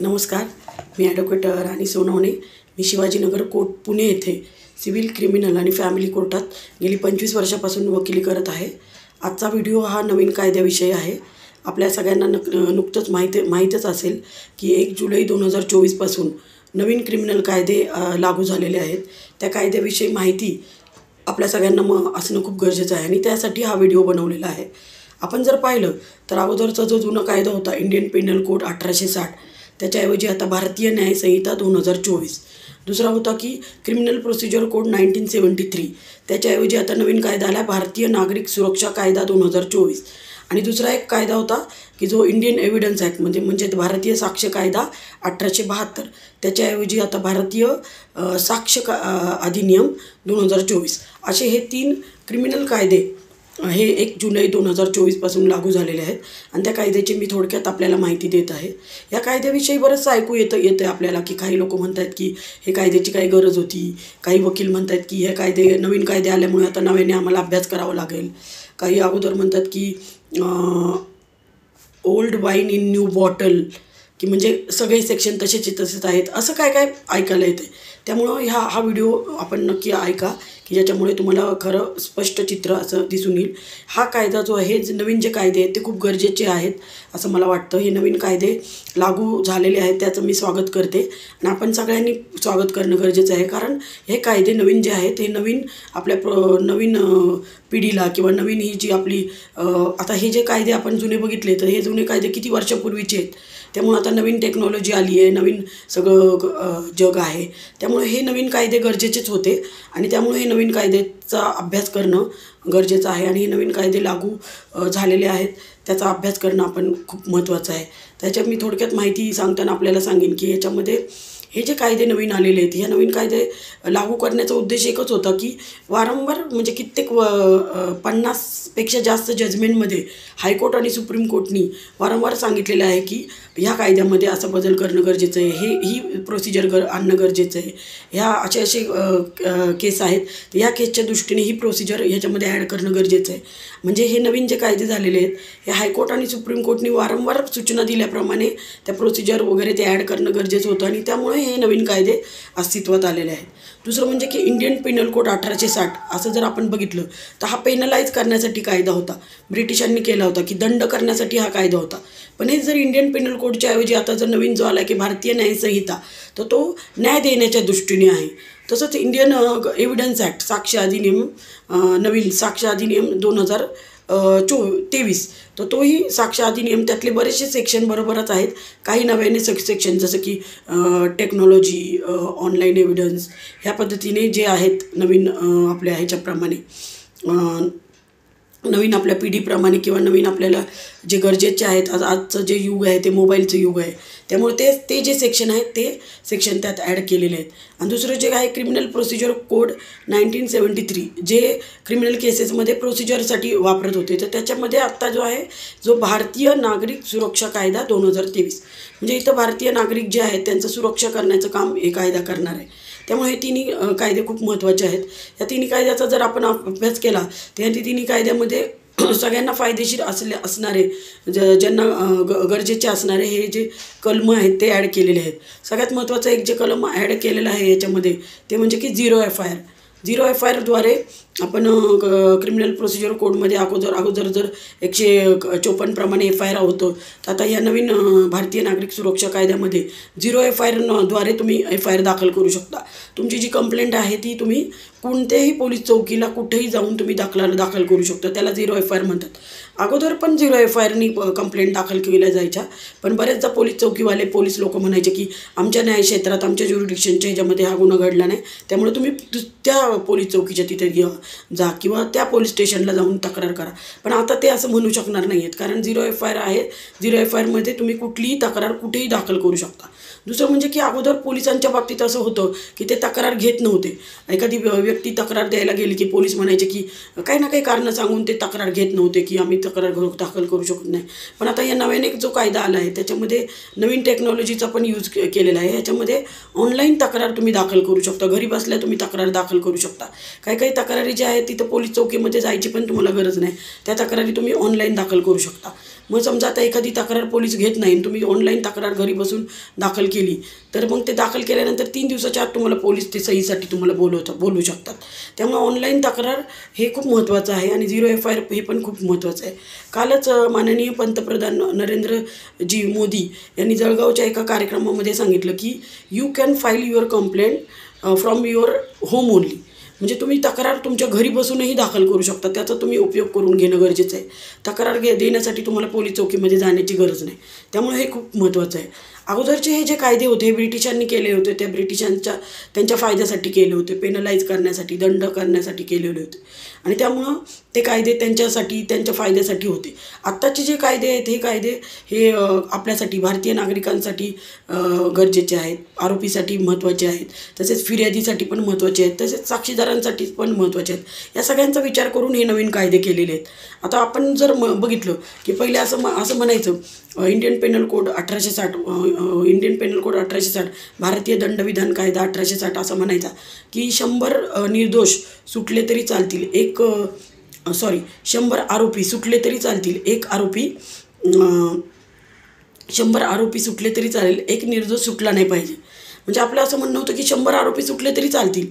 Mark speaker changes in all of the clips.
Speaker 1: नमस्कार, मी ॲडव्होकेट राणी सोनवणे. मी शिवाजीनगर कोर्ट पुणे येथे civil, criminal आणि फॅमिली कोर्टात गेली 25 वर्षापासून वकिली करत आहे. आजचा व्हिडिओ हा नवीन कायद्याविषयी आहे. आपल्या सगळ्यांना नुकतंच माहीतच असेल की 1 जुलै 2024पासून नवीन क्रिमिनल कायदे लागू झालेले आहेत. त्या कायद्याविषयी माहिती आपल्या सगळ्यांना असणं खूप गरजेचं आहे आणि त्यासाठी हा व्हिडिओ बनवलेला आहे. आपण जर पाहिलं तर अगोदरचा जो जुना कायदा होता इंडियन पेनल कोड 1860, त्याच्याऐवजी आता भारतीय न्याय संहिता 2024. दुसरा होता की क्रिमिनल प्रोसिजर कोड 1973, त्याच्याऐवजी आता नवीन कायदा आला भारतीय नागरिक सुरक्षा कायदा 2024. आणि दुसरा एक कायदा होता की जो इंडियन एव्हिडन्स ॲक्ट म्हणजे भारतीय साक्ष कायदा 1872, त्याच्याऐवजी आता भारतीय साक्ष अधिनियम 2024. असे हे 3 क्रिमिनल कायदे हे 1 जुलै 2024पासून लागू झालेले आहेत आणि त्या कायद्याची मी थोडक्यात आपल्याला माहिती देत आहे. या कायद्याविषयी बरंचसं ऐकू येतं आपल्याला की काही लोक म्हणतात की हे कायद्याची काही गरज होती. काही वकील म्हणतात की हे नवीन कायदे आल्यामुळे आता नव्याने आम्हाला अभ्यास करावा लागेल. काही अगोदर म्हणतात की old wine in new bottle, की म्हणजे सगळे सेक्शन तसेच आहेत, असं काय ऐकायला येतं. त्यामुळं हा व्हिडिओ आपण नक्की ऐका की ज्याच्यामुळे तुम्हाला खरं स्पष्ट चित्र असं दिसून येईल. हा कायदा जो आहे, नवीन जे कायदे आहेत ते खूप गरजेचे आहेत असं मला वाटतं. हे नवीन कायदे लागू झालेले आहेत त्याचं मी स्वागत करते आणि आपण सगळ्यांनी स्वागत करणं गरजेचं आहे. कारण हे कायदे नवीन जे आहेत हे आपल्या नवीन पिढीला किंवा नवीन ही जी आपली आता हे जे कायदे आपण जुने बघितले तर हे जुने कायदे किती वर्षापूर्वीचे आहेत. त्यामुळे आता नवीन टेक्नॉलॉजी आली आहे, नवीन सगळं जग आहे. त्यामुळे हे नवीन कायदे गरजेचेच होते आणि त्यामुळे हे नवीन कायद्याचा अभ्यास करणं गरजेचं आहे आणि हे नवीन कायदे लागू झालेले आहेत त्याचा अभ्यास करणं आपण खूप महत्त्वाचं आहे. त्याच्यात मी थोडक्यात माहिती सांगताना आपल्याला सांगेन की याच्यामध्ये हे जे कायदे नवीन आलेले आहेत, ह्या नवीन कायदे लागू करण्याचा उद्देश एकच होता की वारंवार म्हणजे कित्येक 50पेक्षा जास्त जजमेंटमध्ये हायकोर्ट आणि सुप्रीम कोर्टनी वारंवार सांगितलेलं आहे की ह्या कायद्यामध्ये असा बदल करणं गरजेचं आहे, ही प्रोसिजर आणणं गरजेचं आहे. ह्या असे केस आहेत तर ह्या केसच्या दृष्टीने ही प्रोसिजर ह्याच्यामध्ये ॲड करणं गरजेचं आहे. म्हणजे हे नवीन जे कायदे झालेले आहेत हे हायकोर्ट आणि सुप्रीम कोर्टनी वारंवार सूचना दिल्याप्रमाणे त्या प्रोसिजर वगैरे ते ॲड करणं गरजेचं होतं आणि त्यामुळे हे नवीन कायदे अस्तित्वात आलेले आहेत. दुसरं म्हणजे की इंडियन पेनल कोड 1860 असं जर आपण बघितलं तर हा पेनलाइज करण्यासाठी कायदा होता. ब्रिटिशांनी केला होता की दंड करण्यासाठी हा कायदा होता. पण हे जर इंडियन पेनल कोडच्या ऐवजी आता जर नवीन जो आला की भारतीय न्याय संहिता, तर तो न्याय देण्याच्या दृष्टीने आहे. तसंच इंडियन एव्हिडन्स ॲक्ट साक्ष अधिनियम, नवीन साक्ष अधिनियम 2023, तर तोही साक्ष अधिनियम त्यातले बरेचसे सेक्शन बरोबरच आहेत. काही नव्याने सेक्शन जसं की टेक्नॉलॉजी, ऑनलाईन एव्हिडन्स ह्या पद्धतीने जे आहेत नवीन आपल्या ह्याच्याप्रमाणे नवीन आपल्या पिढीप्रमाणे किंवा नवीन आपल्याला जे गरजेचे आहेत. आजचं जे युग आहे ते मोबाईलचं युग आहे, त्यामुळे ते जे सेक्शन आहेत ते सेक्शन त्यात ॲड केलेले आहेत. आणि दुसरं जे आहे क्रिमिनल प्रोसिजर कोड 1973, जे क्रिमिनल केसेसमध्ये प्रोसिजरसाठी वापरत होते, तर त्याच्यामध्ये आत्ता जो भारतीय नागरिक सुरक्षा कायदा 2023, म्हणजे इथं भारतीय नागरिक जे आहेत त्यांचं सुरक्षा करण्याचं काम हे कायदा करणार आहे. त्यामुळे हे तिन्ही कायदे खूप महत्त्वाचे आहेत. या तिन्ही कायद्याचा जर आपण अभ्यास केला तर या तिन्ही कायद्यामध्ये सगळ्यांना फायदेशीर असणारे ज्यांना गरजेचे असणारे हे जे कलमं आहेत ते ॲड केलेले आहेत. सगळ्यात महत्त्वाचं एक जे कलम ॲड केलेलं आहे याच्यामध्ये ते म्हणजे की झिरो FIR द्वारे आपण क्रिमिनल प्रोसिजर कोडमध्ये अगोदर जर 154 प्रमाणे FIR होतं, तर आता या नवीन भारतीय नागरिक सुरक्षा कायद्यामध्ये 0 FIR द्वारे तुम्ही FIR दाखल करू शकता. तुमची जी कंप्लेंट आहे ती तुम्ही कोणत्याही पोलीस चौकीला कुठेही जाऊन तुम्ही दाखल करू शकता. त्याला 0 FIR म्हणतात. अगोदर पण 0 FIRनी कंप्लेंट दाखल केल्या जायच्या, पण बरेचदा पोलीस लोक म्हणायचे की आमच्या न्याय क्षेत्रात, आमच्या ज्युरिडिक्शनच्या ह्याच्यामध्ये हा गुन्हा घडला नाही, त्यामुळे तुम्ही त्या पोलीस चौकीच्या तिथे जा किंवा त्या पोलीस स्टेशनला जाऊन तक्रार करा. पण आता ते असं म्हणू शकणार नाही आहेत, कारण 0 FIR आहे. 0 FIRमध्ये तुम्ही कुठलीही तक्रार कुठेही दाखल करू शकता. दुसरं म्हणजे की अगोदर पोलिसांच्या बाबतीत असं होतं की ते तक्रार घेत नव्हते. एखादी व्यक्ती तक्रार द्यायला गेली की पोलीस म्हणायचे की काही ना काही कारणं सांगून ते तक्रार घेत नव्हते की आम्ही तक्रार दाखल करू शकत नाही. पण आता या नव्याने जो कायदा आला आहे त्याच्यामध्ये नवीन टेक्नॉलॉजीचा पण यूज केलेला आहे. याच्यामध्ये ऑनलाईन तक्रार तुम्ही दाखल करू शकता. घरी बसल्या तुम्ही तक्रार दाखल करू शकता. काही तक्रारी ज्या आहेत तिथं पोलीस चौकीमध्ये जायची पण तुम्हाला गरज नाही. त्या तक्रारी तुम्ही ऑनलाईन दाखल करू शकता. मग समजा आता एखादी तक्रार पोलीस घेत नाही आणि तुम्ही ऑनलाईन तक्रार घरी बसून दाखल केली, तर मग ते दाखल केल्यानंतर 3 दिवसाच्या आत तुम्हाला पोलीस ते सहीसाठी तुम्हाला बोलू शकतात. त्यामुळे ऑनलाईन तक्रार हे खूप महत्त्वाचं आहे आणि 0 FIR हे पण खूप महत्त्वाचं आहे. कालच माननीय पंतप्रधान नरेंद्रजी मोदी यांनी जळगावच्या एका कार्यक्रमामध्ये सांगितलं की you can file your complaint from your home only. म्हणजे तुम्ही तक्रार तुमच्या घरी बसूनही दाखल करू शकता. त्याचा तुम्ही उपयोग करून घेणं गरजेचं आहे. तक्रार देण्यासाठी तुम्हाला पोलीस चौकीमध्ये जाण्याची गरज नाही. त्यामुळे हे खूप महत्त्वाचं आहे. अगोदरचे हे जे कायदे होते हे ब्रिटिशांनी केले होते. त्या त्यांच्या फायद्यासाठी केले होते, पेनलाइज करण्यासाठी, दंड करण्यासाठी केलेले होते आणि त्यामुळं ते कायदे त्यांच्या फायद्यासाठी होते. आत्ताचे जे कायदे आहेत हे कायदे हे आपल्यासाठी भारतीय नागरिकांसाठी गरजेचे आहेत, आरोपीसाठी महत्त्वाचे आहेत, तसेच फिर्यादीसाठी पण महत्त्वाचे आहेत, तसेच साक्षीदारांसाठी पण महत्त्वाचे आहेत. या सगळ्यांचा विचार करून हे नवीन कायदे केलेले आहेत. आता आपण जर बघितलं की पहिले असं म्हणायचं इंडियन पेनल कोड 1860 भारतीय दंडविधान कायदा 1860 असं म्हणायचा की 100 निर्दोष सुटले तरी चालतील, 100 आरोपी सुटले तरी चालतील, 100 आरोपी सुटले तरी चालेल, एक निर्दोष सुटला नाही पाहिजे. म्हणजे आपलं असं म्हणणं होतं की 100 आरोपी सुटले तरी चालतील,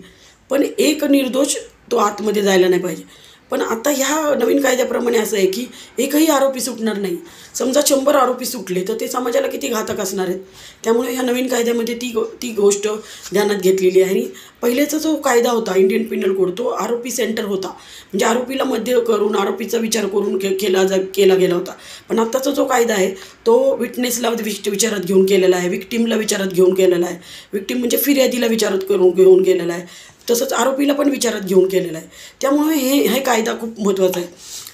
Speaker 1: पण एक निर्दोष तो आतमध्ये जायला नाही पाहिजे. पण आता ह्या नवीन कायद्याप्रमाणे असं आहे की एकही आरोपी सुटणार नाही. समजा 100 आरोपी सुटले तर ते समाजाला किती घातक असणार आहेत. त्यामुळे ह्या नवीन कायद्यामध्ये ती गोष्ट ध्यानात घेतलेली आहे. आणि पहिलेचा जो कायदा होता इंडियन पिनल कोड तो आरोपी सेंटर होता. म्हणजे आरोपीला मध्य करून आरोपीचा विचार करून केला गेला होता. पण आत्ताचा जो कायदा आहे तो विटनेसला विचारात घेऊन केलेला आहे, विक्टीमला विचारात घेऊन केलेला आहे. विक्टीम म्हणजे फिर्यादीला विचारात घेऊन गेलेला आहे, तसंच आरोपीला पण विचारात घेऊन केलेलं आहे. त्यामुळे हे कायदा खूप महत्त्वाचा आहे.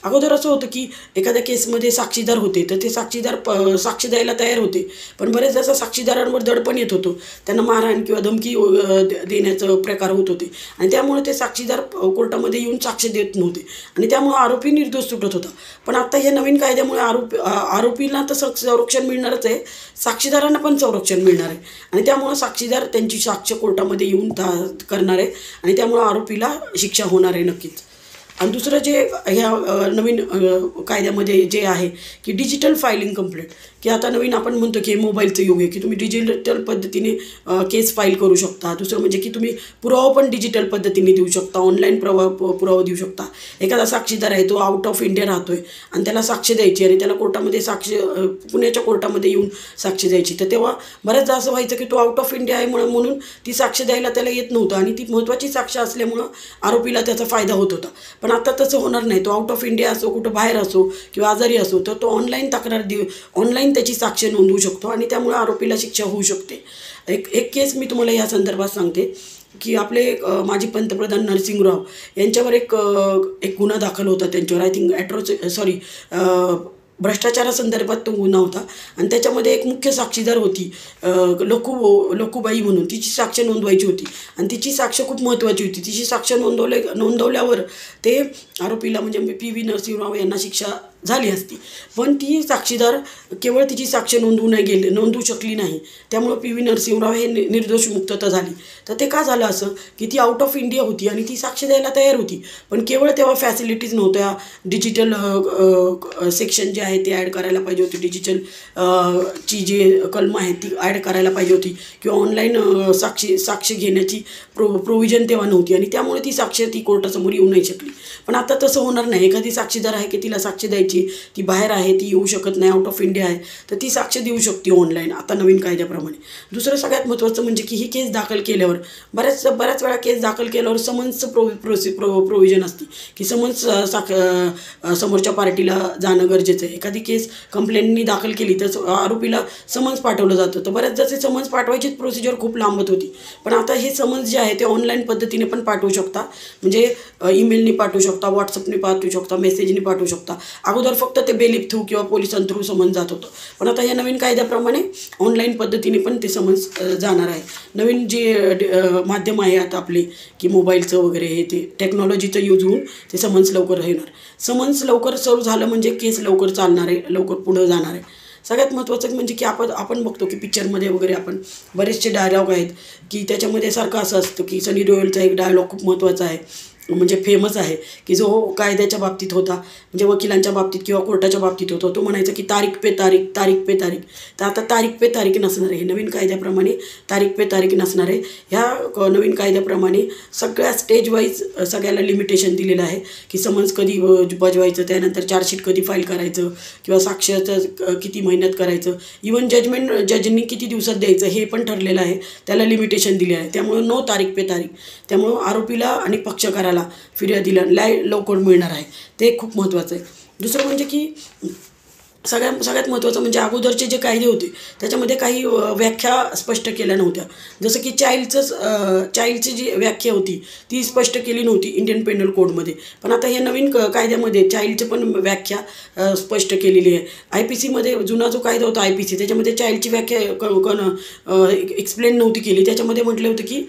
Speaker 1: अगोदर असं होतं की एखाद्या केसमध्ये साक्षीदार होते तर ते साक्षीदार साक्ष द्यायला तयार होते, पण बरेच जसं साक्षीदारांवर दडपण येत होतं, त्यांना मारहाण किंवा धमकी देण्याचं प्रकार होत होते आणि त्यामुळे ते साक्षीदार कोर्टामध्ये येऊन साक्ष देत नव्हते आणि त्यामुळे आरोपी निर्दोष सुटत होता. पण आता या नवीन कायद्यामुळे आरोपीला तर संरक्षण मिळणारच आहे, साक्षीदारांना पण संरक्षण मिळणार आहे आणि त्यामुळं साक्षीदार त्यांची साक्ष कोर्टामध्ये येऊन करणार आहे आणि त्यामुळं आरोपीला शिक्षा होणार आहे नक्कीच. आणि दुसरं जे ह्या नवीन कायद्यामध्ये जे आहे की डिजिटल फायलिंग कंप्लेंट, की आता नवीन आपण म्हणतो की मोबाईलचं युग आहे की तुम्ही डिजिटल पद्धतीने केस फाईल करू शकता. दुसरं म्हणजे की तुम्ही पुरावा पण डिजिटल पद्धतीने देऊ शकता, ऑनलाईन पुरावा देऊ शकता. एखादा साक्षीदार आहे तो आउट ऑफ इंडिया राहतो आहे आणि त्याला साक्ष द्यायची आणि त्याला कोर्टामध्ये पुण्याच्या कोर्टामध्ये येऊन साक्ष द्यायची, तर तेव्हा बऱ्याचदा असं व्हायचं की तो आउट ऑफ इंडिया आहे म्हणून ती साक्ष द्यायला त्याला येत नव्हतं आणि ती महत्त्वाची साक्ष असल्यामुळं आरोपीला त्याचा फायदा होत होता. पण आता तसं होणार नाही. तो आउट ऑफ इंडिया असो, कुठं बाहेर असो किंवा आजारी असो, तर तो ऑनलाईन तक्रार ऑनलाईन त्याची साक्ष नोंदवू शकतो आणि त्यामुळे आरोपीला शिक्षा होऊ शकते. एक केस मी तुम्हाला या संदर्भात सांगते की आपले माजी पंतप्रधान नरसिंहराव यांच्यावर एक गुन्हा दाखल होता त्यांच्यावर. आय थिंक भ्रष्टाचारासंदर्भात तो गुन्हा होता आणि त्याच्यामध्ये एक मुख्य साक्षीदार होती लखूबाई म्हणून. तिची साक्ष नोंदवायची होती आणि तिची साक्ष खूप महत्त्वाची होती. तिची साक्ष नोंदवल्यावर ते आरोपीला म्हणजे PV नरसिंहराव यांना शिक्षा झाली असती, पण ती साक्षीदार केवळ तिची साक्ष नोंदवू शकली नाही. त्यामुळं PV नरसिंहराव हे निर्दोष मुक्तता झाली. तर ते का झालं असं की ती आउट ऑफ इंडिया होती आणि ती साक्ष द्यायला तयार होती, पण केवळ तेव्हा फॅसिलिटीज नव्हत्या. डिजिटल सेक्शन जे आहे ते ॲड करायला पाहिजे होती, डिजिटल ची जे कलमं आहेत ती ॲड करायला पाहिजे होती किंवा ऑनलाईन साक्ष घेण्याची प्रोव्हिजन तेव्हा नव्हती आणि त्यामुळे ती साक्ष कोर्टासमोर येऊ नाही शकली. पण आता तसं होणार नाही. एखादी साक्षीदार आहे की तिला साक्ष द्यायची, ती बाहेर आहे, ती येऊ शकत नाही, आउट ऑफ इंडिया आहे, तर ती साक्ष देऊ शकते ऑनलाईन आता नवीन कायद्याप्रमाणे. दुसरं सगळ्यात महत्त्वाचं म्हणजे की ही केस दाखल केल्यावर बऱ्याच वेळा केस दाखल केल्यावर समन्सचं प्रोव्हिजन असते की समन्स समोरच्या पार्टीला जाणं गरजेचं आहे. एखादी केस कंप्लेंटनी दाखल केली तर आरोपीला समन्स पाठवलं जातं. तर बऱ्याचदा ते समन्स पाठवायचीच प्रोसिजर खूप लांबत होती, पण आता हे समन्स जे आहे ते ऑनलाईन पद्धतीने पण पाठवू शकता. म्हणजे ईमेलनी पाठवू शकता, व्हॉट्सअपनी पाठवू शकता, मेसेजनी पाठवू शकता. अगोदर फक्त ते बेलीफ थ्रू किंवा पोलिसां थ्रू समन्स जात होतं, पण आता या नवीन कायद्याप्रमाणे ऑनलाईन पद्धतीने पण ते समन्स जाणार आहे. नवीन जे माध्यम आहे आता आपले की मोबाईलचं वगैरे हे ते टेक्नॉलॉजीचं यूज होऊन ते समन्स लवकर येणार. समन्स लवकर सर्व झालं म्हणजे केस लवकर चालणार आहे, लवकर पुढं जाणार आहे. सगळ्यात महत्त्वाचं म्हणजे की आपण बघतो की पिक्चरमध्ये वगैरे आपण बरेचसे डायलॉग आहेत की त्याच्यामध्ये सारखं असं असतं की सनी देओलचा एक डायलॉग खूप महत्त्वाचा आहे म्हणजे फेमस आहे, की जो कायद्याच्या बाबतीत होता, म्हणजे वकिलांच्या बाबतीत किंवा कोर्टाच्या बाबतीत होता, तो म्हणायचा की तारीख पे तारीख, तारीख पे तारीख. तर आता तारीख पे तारीख नसणार आहे. नवीन कायद्याप्रमाणे तारीख पे तारीख नसणार आहे. ह्या नवीन कायद्याप्रमाणे सगळ्या स्टेज वाईज सगळ्याला लिमिटेशन दिलेलं आहे, की समन्स कधी बजवायचं, त्यानंतर चार्जशीट कधी फाईल करायचं, किंवा साक्षाचं किती महिन्यात करायचं, इवन जजमेंट जजनी किती दिवसात द्यायचं हे पण ठरलेलं आहे. त्याला लिमिटेशन दिले आहे. त्यामुळं नो तारीख पे तारीख. त्यामुळं आरोपीला आणि पक्षकाराला फिर्यादीला लवकर मिळणार आहे. ते खूप महत्त्वाचं आहे. दुसरं म्हणजे की सगळ्यात महत्त्वाचं म्हणजे अगोदरचे जे कायदे होते त्याच्यामध्ये काही व्याख्या स्पष्ट केल्या नव्हत्या. जसं की चाइल्डची जी व्याख्या होती ती स्पष्ट केली नव्हती इंडियन पेनल कोडमध्ये. पण आता हे नवीन कायद्यामध्ये चाइल्डची पण व्याख्या स्पष्ट केलेली आहे. IPCमध्ये जुना जो कायदा होता IPC त्याच्यामध्ये चाइल्डची व्याख्या एक्सप्लेन नव्हती केली. त्याच्यामध्ये म्हटलं होतं की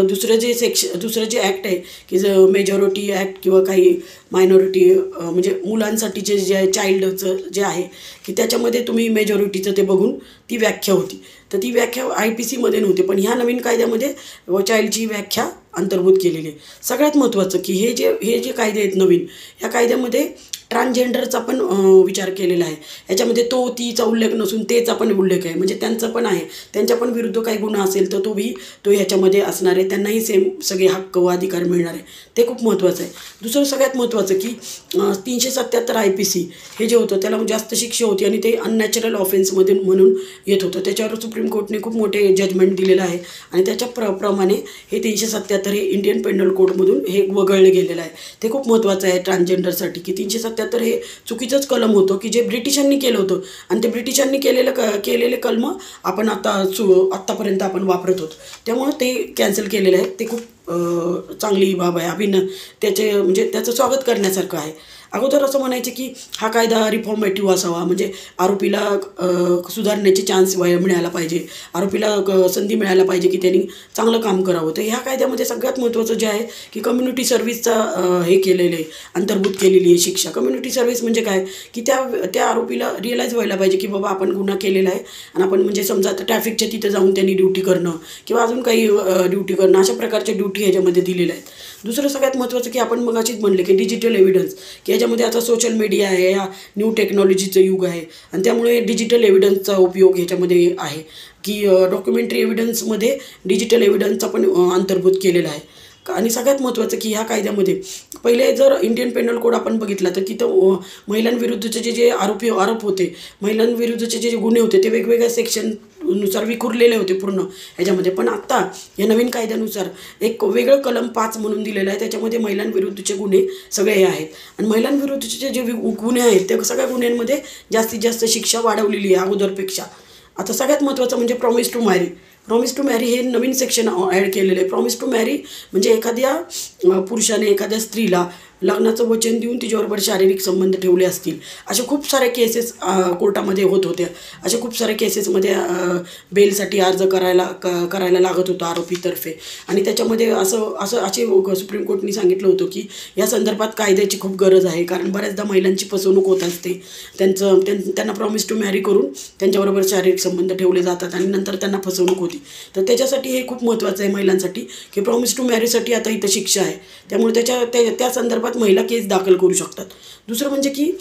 Speaker 1: दुसरं जे ॲक्ट आहे की मेजॉरिटी ॲक्ट किंवा काही मायनॉरिटी म्हणजे मुलांसाठीचे जे चाइल्डचं जे आहे की त्याच्यामध्ये तुम्ही मेजॉरिटीचं ते बघून ती व्याख्या होती. तर ती व्याख्या IPCमध्ये नव्हती. पण ह्या नवीन कायद्यामध्ये चाइल्डची व्याख्या अंतर्भूत केलेली आहे. सगळ्यात महत्त्वाचं की हे जे कायदे आहेत नवीन, ह्या कायद्यामध्ये ट्रान्सजेंडरचा पण विचार केलेला आहे. याच्यामध्ये तो तीचा उल्लेख नसून तेचा पण उल्लेख आहे. म्हणजे त्यांचं पण आहे, त्यांच्या पण विरुद्ध काही गुन्हा असेल तर तो ह्याच्यामध्ये असणार आहे. त्यांनाही सेम सगळे हक्क व अधिकार मिळणार आहे. ते खूप महत्त्वाचं आहे. दुसरं सगळ्यात महत्त्वाचं की 377 IPC हे जे होतं त्याला जास्त शिक्षा होती आणि ते अननॅचरल ऑफेन्समध्ये म्हणून येत होतं. त्याच्यावर सुप्रीम कोर्टने खूप मोठे जजमेंट दिलेलं आहे आणि त्याच्या प्रमाणे हे 377 हे इंडियन पेनल कोडमधून हे वगळले गेलेलं आहे. ते खूप महत्त्वाचं आहे ट्रान्सजेंडरसाठी की 377 हे चुकीचंच कलम होतं की जे ब्रिटिशांनी केलं होतं आणि ते ब्रिटिशांनी केलेले कलम आपण आत्तापर्यंत आपण वापरत होतो. त्यामुळं ते कॅन्सल केलेलं आहे. ते खूप चांगली बाब आहे. म्हणजे त्याचं स्वागत करण्यासारखं आहे. अगोदर असं म्हणायचं की हा कायदा रिफॉर्मेटिव्ह असावा, म्हणजे आरोपीला सुधारण्याची चान्स मिळायला पाहिजे, आरोपीला संधी मिळायला पाहिजे की त्यांनी चांगलं काम करावं. तर ह्या कायद्यामध्ये सगळ्यात महत्त्वाचं जे आहे की कम्युनिटी सर्व्हिसचा हे केलेलं आहे, अंतर्भूत केलेली आहे शिक्षा. कम्युनिटी सर्व्हिस म्हणजे काय की त्या आरोपीला रिअलाईज व्हायला पाहिजे की बाबा आपण गुन्हा केलेला आहे आणि आपण म्हणजे समजा आता ट्रॅफिकच्या तिथे जाऊन त्यांनी ड्युटी करणं किंवा अजून काही ड्युटी करणं, अशा प्रकारच्या ड्युटी ह्याच्यामध्ये दिलेल्या आहेत. दुसरं सगळ्यात महत्त्वाचं की आपण मगाशीच म्हणले की डिजिटल एव्हिडन्स, की याच्यामध्ये आता सोशल मीडिया आहे, या न्यू टेक्नॉलॉजीचं युग आहे आणि त्यामुळे डिजिटल एव्हिडन्सचा उपयोग ह्याच्यामध्ये आहे की डॉक्युमेंटरी एव्हिडन्समध्ये डिजिटल एव्हिडन्सचा पण अंतर्भूत केलेला आहे. आणि सगळ्यात महत्त्वाचं की ह्या कायद्यामध्ये पहिले जर इंडियन पेनल कोड आपण बघितला तर तिथं महिलांविरुद्धचे जे आरोप होते, महिलांविरुद्धचे जे गुन्हे होते ते वेगवेगळ्या सेक्शननुसार विखुरलेले होते पूर्ण ह्याच्यामध्ये. पण आत्ता या नवीन कायद्यानुसार एक वेगळं कलम 5 म्हणून दिलेलं आहे. त्याच्यामध्ये महिलांविरुद्धचे गुन्हे सगळे हे आहेत आणि महिलांविरुद्धचे जे गुन्हे आहेत त्या सगळ्या गुन्ह्यांमध्ये जास्तीत जास्त शिक्षा वाढवलेली आहे अगोदरपेक्षा. आता सगळ्यात महत्त्वाचं म्हणजे promise to marry. Promise to marry हे नवीन सेक्शन ॲड केलेलं आहे. प्रॉमिस टू मॅरी म्हणजे एखाद्या पुरुषाने एखाद्या स्त्रीला लग्नाचं वचन देऊन तिच्याबरोबर शारीरिक संबंध ठेवले असतील, अशा खूप साऱ्या केसेस कोर्टामध्ये होत होत्या. अशा खूप साऱ्या केसेसमध्ये बेलसाठी अर्ज करायला लागत होतं आरोपीतर्फे आणि त्याच्यामध्ये असे सुप्रीम कोर्टनी सांगितलं होतं की या संदर्भात कायद्याची खूप गरज आहे, कारण बऱ्याचदा महिलांची फसवणूक होत असते. त्यांना प्रॉमिस टू मॅरी करून त्यांच्याबरोबर शारीरिक संबंध ठेवले जातात आणि नंतर त्यांना फसवणूक होती. तर त्याच्यासाठी हे खूप महत्त्वाचं आहे महिलांसाठी की प्रॉमिस टू मॅरीसाठी आता इथं शिक्षा आहे. त्यामुळे त्या संदर्भात महिला केस दाखल करू शकतात. दुसरं म्हणजे की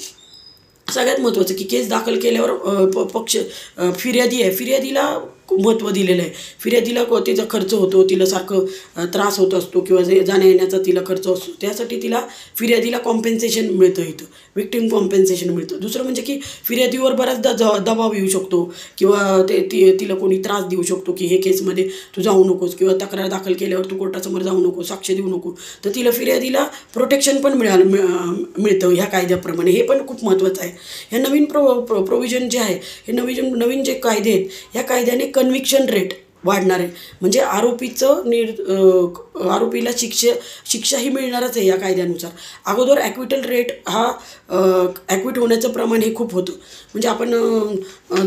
Speaker 1: सगळ्यात महत्त्वाचं की केस दाखल केल्यावर फिर्यादी आहे, फिर्यादीला महत्त्व दिलेलं आहे. फिर्यादीला तिचा खर्च होतो, तिला सारखं त्रास होत असतो किंवा जाण्या येण्याचा तिला खर्च असतो, त्यासाठी फिर्यादीला कॉम्पेन्सेशन मिळतं, इथं विक्टिम कॉम्पेन्सेशन मिळतं. दुसरं म्हणजे की फिर्यादीवर बऱ्याचदा दबाव येऊ शकतो किंवा तिला कोणी त्रास देऊ शकतो की हे केसमध्ये तू जाऊ नकोस किंवा तक्रार दाखल केल्यावर तू कोर्टासमोर जाऊ नको, साक्ष देऊ नको. तर फिर्यादीला प्रोटेक्शन पण मिळतं ह्या कायद्याप्रमाणे. हे पण खूप महत्त्वाचं आहे. ह्या नवीन प्रोव्हिजन जे आहे, हे नवीन जे कायदे आहेत, ह्या कायद्याने कन्व्हिक्शन रेट वाढणार आहे. म्हणजे आरोपीला शिक्षा ही मिळणारच आहे या कायद्यानुसार. अगोदर ॲक्विटल रेट हा ॲक्विट होण्याचं प्रमाण हे खूप होतं. म्हणजे आपण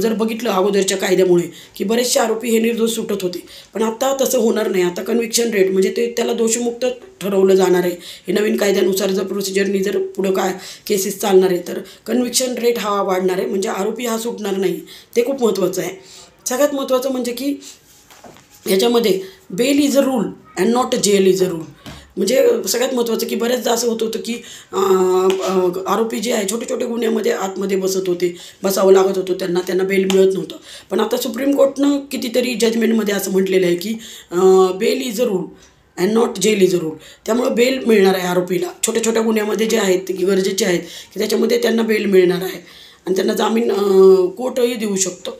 Speaker 1: जर बघितलं अगोदरच्या कायद्यामुळे की बरेचसे आरोपी हे निर्दोष सुटत होते, पण आता तसं होणार नाही. आता कन्व्हिक्शन रेट म्हणजे त्याला दोषमुक्त ठरवलं जाणार आहे. हे नवीन कायद्यानुसार जर प्रोसिजरनी जर पुढं काय केसेस चालणार आहे तर कन्व्हिक्शन रेट हा वाढणार आहे. म्हणजे आरोपी हा सुटणार नाही. ते खूप महत्त्वाचं आहे. सगळ्यात महत्त्वाचं म्हणजे की ह्याच्यामध्ये bail is a rule and not jail is a rule. म्हणजे सगळ्यात महत्त्वाचं की बऱ्याचदा असं होत होतं की आरोपी जे आहे छोटे छोटे गुन्ह्यामध्ये आतमध्ये बसावं लागत होतं, त्यांना बेल मिळत नव्हतं. पण आता सुप्रीम कोर्टनं कितीतरी जजमेंटमध्ये असं म्हटलेलं आहे की bail is a rule and not jail is a rule. त्यामुळं बेल मिळणार आहे आरोपीला. छोट्या छोट्या गुन्ह्यामध्ये जे आहेत की गरजेचे आहेत की त्याच्यामध्ये त्यांना बेल मिळणार आहे आणि त्यांना जामीन कोर्टही देऊ शकतो.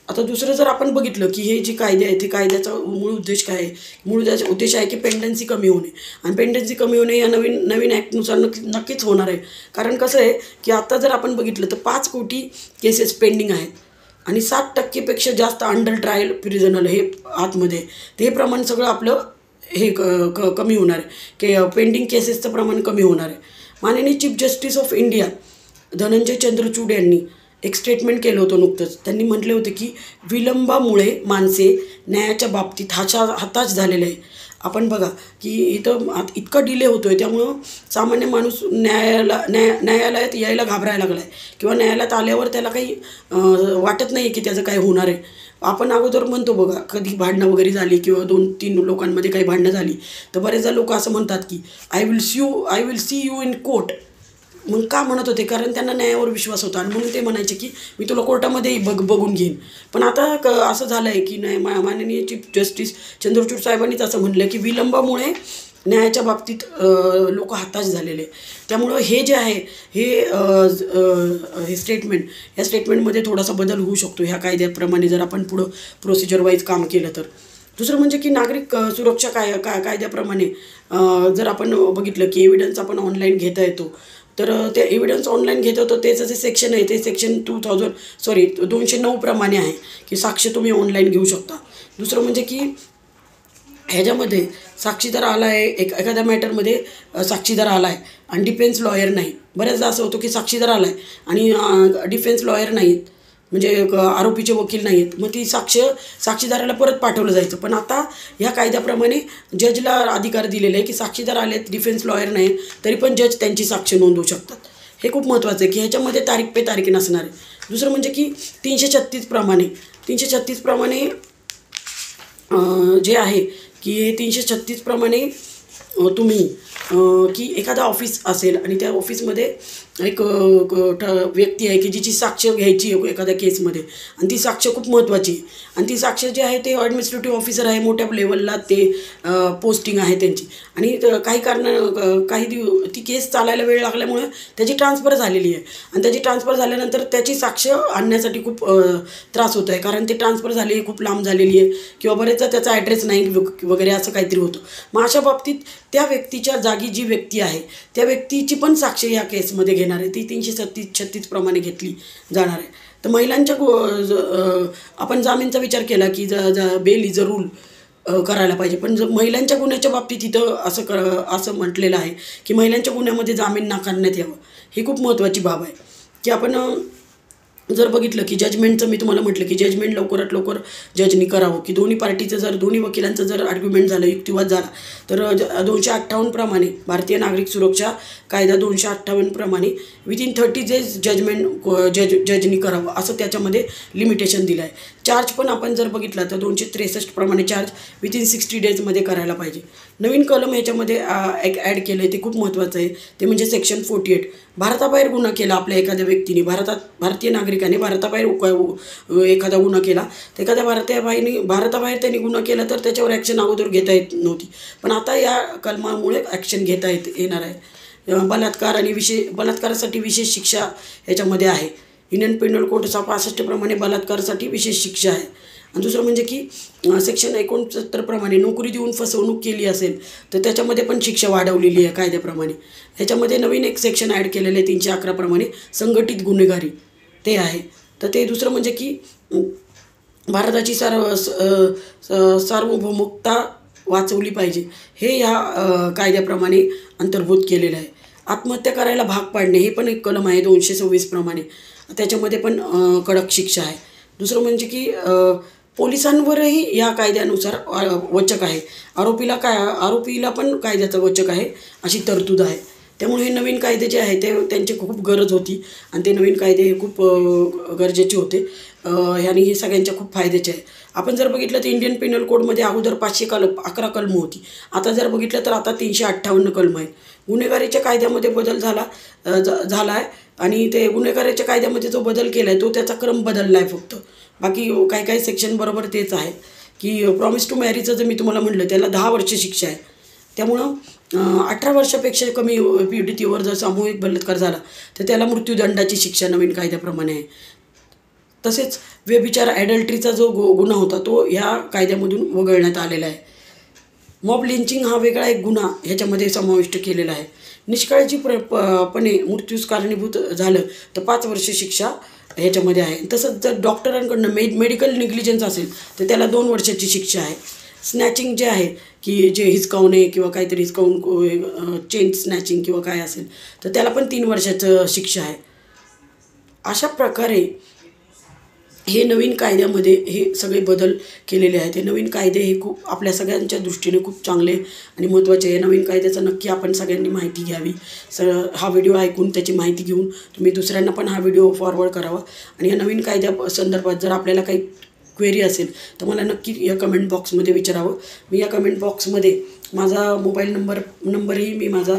Speaker 1: आता दुसरं जर आपण बघितलं की हे जे कायदे आहेत ते कायद्याचा मूळ उद्देश काय आहे, मूळ उद्देश आहे की पेंडन्सी कमी होणे. आणि पेंडन्सी कमी होणे या नवीन ॲक्टनुसार नक्कीच होणार आहे. कारण कसं आहे की आता जर आपण बघितलं तर 5 कोटी केसेस पेंडिंग आहेत आणि 60% जास्त अंडर ट्रायल प्रिझनल हे आतमध्ये. ते हे प्रमाण सगळं आपलं हे कमी होणार आहे की पेंडिंग केसेसचं प्रमाण कमी होणार आहे. माननीय chief justice of India Dhananjay Chandrachud यांनी एक स्टेटमेंट केलं होतं नुकतंच. त्यांनी म्हटले होते की विलंबामुळे माणसे न्यायाच्या बाबतीत हताश झालेले आहे. आपण बघा की इथं इतका डिले होतो आहे त्यामुळं सामान्य माणूस न्यायालयात यायला घाबरायला लागला आहे किंवा न्यायालयात आल्यावर त्याला काही वाटत नाही की त्याचं काय होणार आहे. आपण अगोदर म्हणतो बघा कधी भांडणं वगैरे झाली किंवा 2-3 लोकांमध्ये काही भांडणं झाली तर बरेचदा लोक असं म्हणतात की I will see you in court. मग का म्हणत होते? कारण त्यांना न्यायावर विश्वास होता आणि म्हणून ते म्हणायचे की मी तुला कोर्टामध्येही बघून घेईन. पण आता असं झालं आहे की माननीय चीफ जस्टिस चंद्रचूड साहेबांनीच असं म्हटलं की विलंबामुळे न्यायाच्या बाबतीत लोक हताश झालेले. त्यामुळं हे जे आहे हे स्टेटमेंट, या स्टेटमेंटमध्ये थोडासा बदल होऊ शकतो ह्या कायद्याप्रमाणे जर आपण पुढं प्रोसिजर वाईज काम केलं तर. दुसरं म्हणजे की नागरिक सुरक्षा कायद्याप्रमाणे जर आपण बघितलं की एव्हिडन्स आपण ऑनलाईन घेता येतो तर ते एव्हिडन्स ऑनलाईन घेत होतं त्याचं जे सेक्शन आहे ते सेक्शन 209 प्रमाणे आहे की साक्ष तुम्ही ऑनलाईन घेऊ शकता. दुसरं म्हणजे की ह्याच्यामध्ये साक्षीदार आला आहे एखाद्या मॅटरमध्ये साक्षीदार आला आहे आणि डिफेन्स लॉयर नाही. बऱ्याचदा असं होतं की साक्षीदार आला आहे आणि डिफेन्स लॉयर नाहीत म्हणजे आरोपीचे वकील नाही आहेत. मग ती साक्षीदाराला परत पाठवलं जायचं. पण आता ह्या कायद्याप्रमाणे जजला अधिकार दिलेले आहे की साक्षीदार आलेत डिफेन्स लॉयर नाही तरी पण जज त्यांची साक्ष नोंदवू शकतात. हे खूप महत्त्वाचं आहे की ह्याच्यामध्ये तारीख पे तारीख नसणार आहे. दुसरं म्हणजे की 336 प्रमाणे जे आहे की हे 336 प्रमाणे तुम्ही की एखादा ऑफिस असेल आणि त्या ऑफिसमध्ये एक व्यक्ती आहे की जिची साक्ष घ्यायची आहे एखाद्या केसमध्ये आणि ती साक्ष खूप महत्त्वाची आहे आणि ती साक्ष जे आहे ते ॲडमिनिस्ट्रेटिव्ह ऑफिसर आहे, मोठ्या लेवलला ते पोस्टिंग आहे त्यांची आणि काही ती केस चालायला वेळ लागल्यामुळे त्याची ट्रान्सफर झालेली आहे आणि त्याची ट्रान्सफर झाल्यानंतर त्याची साक्ष आणण्यासाठी खूप त्रास होत आहे कारण ते ट्रान्सफर झाली आहे, खूप लांब झालेली आहे किंवा बरेचदा त्याचा ॲड्रेस नाही वगैरे असं काहीतरी होतं. मग अशा बाबतीत त्या व्यक्तीच्या जागी जी व्यक्ती आहे त्या व्यक्तीची पण साक्ष या केसमध्ये घेणार आहे. ती 336 प्रमाणे घेतली जाणार आहे. तर महिलांच्या आपण जामीनचा विचार केला की बेल इज अ रूल करायला पाहिजे. पण महिलांच्या गुन्ह्याच्या बाबतीत इथं असं म्हटलेलं आहे की महिलांच्या गुन्ह्यामध्ये जामीन नाकारण्यात यावं. ही खूप महत्त्वाची बाब आहे की आपण जर बघितलं की जजमेंटचं मी तुम्हाला म्हटलं की जजमेंट लवकरात लवकर जजनी करावं की दोन्ही वकिलांचं जर आर्ग्युमेंट झालं, युक्तिवाद झाला तर 258 प्रमाणे भारतीय नागरिक सुरक्षा कायदा 258 प्रमाणे विदिन 30 डेज जजनी करावं असं त्याच्यामध्ये लिमिटेशन दिलं आहे. चार्ज पण आपण जर बघितला तर 263 प्रमाणे चार्ज विदिन 60 डेजमध्ये करायला पाहिजे. नवीन कलम ह्याच्यामध्ये एक ॲड केलं आहे ते खूप महत्त्वाचं आहे. ते म्हणजे सेक्शन 48. भारताबाहेर गुन्हा केला आपल्या एखाद्या व्यक्तीने, भारतीय नागरिकाने भारताबाहेर एखादा गुन्हा केला तर एखाद्या भारताबाहेर त्यांनी गुन्हा केला तर त्याच्यावर ॲक्शन अगोदर घेता येत नव्हती. पण आता या कलमामुळे ॲक्शन घेता येणार आहे. बलात्कारासाठी विशेष शिक्षा ह्याच्यामध्ये आहे. इंडियन पेनल कोड 65 प्रमाणे बलात्कारासाठी विशेष शिक्षा आहे. आणि दुसरं म्हणजे की सेक्शन 69 प्रमाणे नोकरी देऊन फसवणूक केली असेल तर त्याच्यामध्ये पण शिक्षा वाढवलेली आहे कायद्याप्रमाणे. ह्याच्यामध्ये नवीन एक सेक्शन ॲड केलेलं आहे 311 प्रमाणे संघटित गुन्हेगारी ते आहे. तर ते दुसरं म्हणजे की भारताची सार्वभौमकता वाचवली पाहिजे हे ह्या कायद्याप्रमाणे अंतर्भूत केलेलं आहे. आत्महत्या करायला भाग पाडणे हे पण एक कलम आहे 226 प्रमाणे, त्याच्यामध्ये पण कडक शिक्षा आहे. दुसरं म्हणजे की पोलिसांवरही या कायद्यानुसार वचक आहे. आरोपीला पण कायद्याचा वचक आहे अशी तरतूद आहे. त्यामुळे हे नवीन कायदे जे आहे ते त्यांची खूप गरज होती आणि ते नवीन कायदे हे खूप गरजेचे होते आणि हे सगळ्यांच्या खूप फायद्याचे आहे. आपण जर बघितलं तर इंडियन पिनल कोडमध्ये अगोदर 511 कलम होती. आता जर बघितलं तर आता 358 कलम आहेत. गुन्हेगारीच्या कायद्यामध्ये बदल झाला आहे आणि ते गुन्हेगारीच्या कायद्यामध्ये जो बदल केला आहे तो त्याचा क्रम बदलला आहे फक्त. बाकी काही काही सेक्शन बरोबर तेच आहे की प्रॉमिस टू मॅरीचं जर मी तुम्हाला म्हटलं त्याला 10 वर्ष शिक्षा आहे. त्यामुळं 18 वर्षापेक्षा कमी पीडितेवर जर सामूहिक बलात्कार झाला तर त्याला मृत्यूदंडाची शिक्षा नवीन कायद्याप्रमाणे आहे. तसेच व्यभिचार ॲडल्ट्रीचा जो गुन्हा होता तो ह्या कायद्यामधून वगळण्यात आलेला आहे. मॉब लिंचिंग हा वेगळा एक गुन्हा ह्याच्यामध्ये समाविष्ट केलेला आहे. निष्काळजीपणे मृत्यूस कारणीभूत झालं तर 5 वर्ष शिक्षा ह्याच्यामध्ये आहे. तसंच जर डॉक्टरांकडनं मेडिकल निग्लिजन्स असेल तर त्याला 2 वर्षाची शिक्षा आहे. स्नॅचिंग जे आहे की जे हिसकावणे किंवा काहीतरी हिसकावून चेन स्नॅचिंग किंवा काय असेल तर त्याला पण 3 वर्षाचं शिक्षा आहे. अशा प्रकारे हे नवीन कायद्यामध्ये हे सगळे बदल केलेले आहेत. हे नवीन कायदे हे खूप आपल्या सगळ्यांच्या दृष्टीने खूप चांगले आणि महत्त्वाचे आहे. नवीन कायद्याचं नक्की आपण सगळ्यांनी माहिती घ्यावी. हा व्हिडिओ ऐकून त्याची माहिती घेऊन तुम्ही दुसऱ्यांना पण हा व्हिडिओ फॉरवर्ड करावा. आणि या नवीन कायद्या संदर्भात जर आपल्याला काही क्वेरी असेल तर मला नक्की या कमेंट बॉक्समध्ये विचारावं. मी या कमेंट बॉक्समध्ये माझा मोबाईल नंबरही मी माझा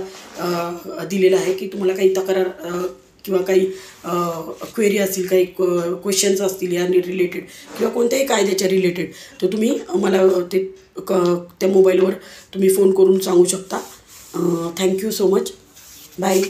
Speaker 1: दिलेला आहे की तुम्हाला काही तक्रार किंवा काही क्वेरी असतील, काही क्वेश्चन्स असतील या रिलेटेड किंवा कोणत्याही कायद्याच्या रिलेटेड तर तुम्ही मला त्या मोबाईलवर तुम्ही फोन करून सांगू शकता. Thank you so much. बाय.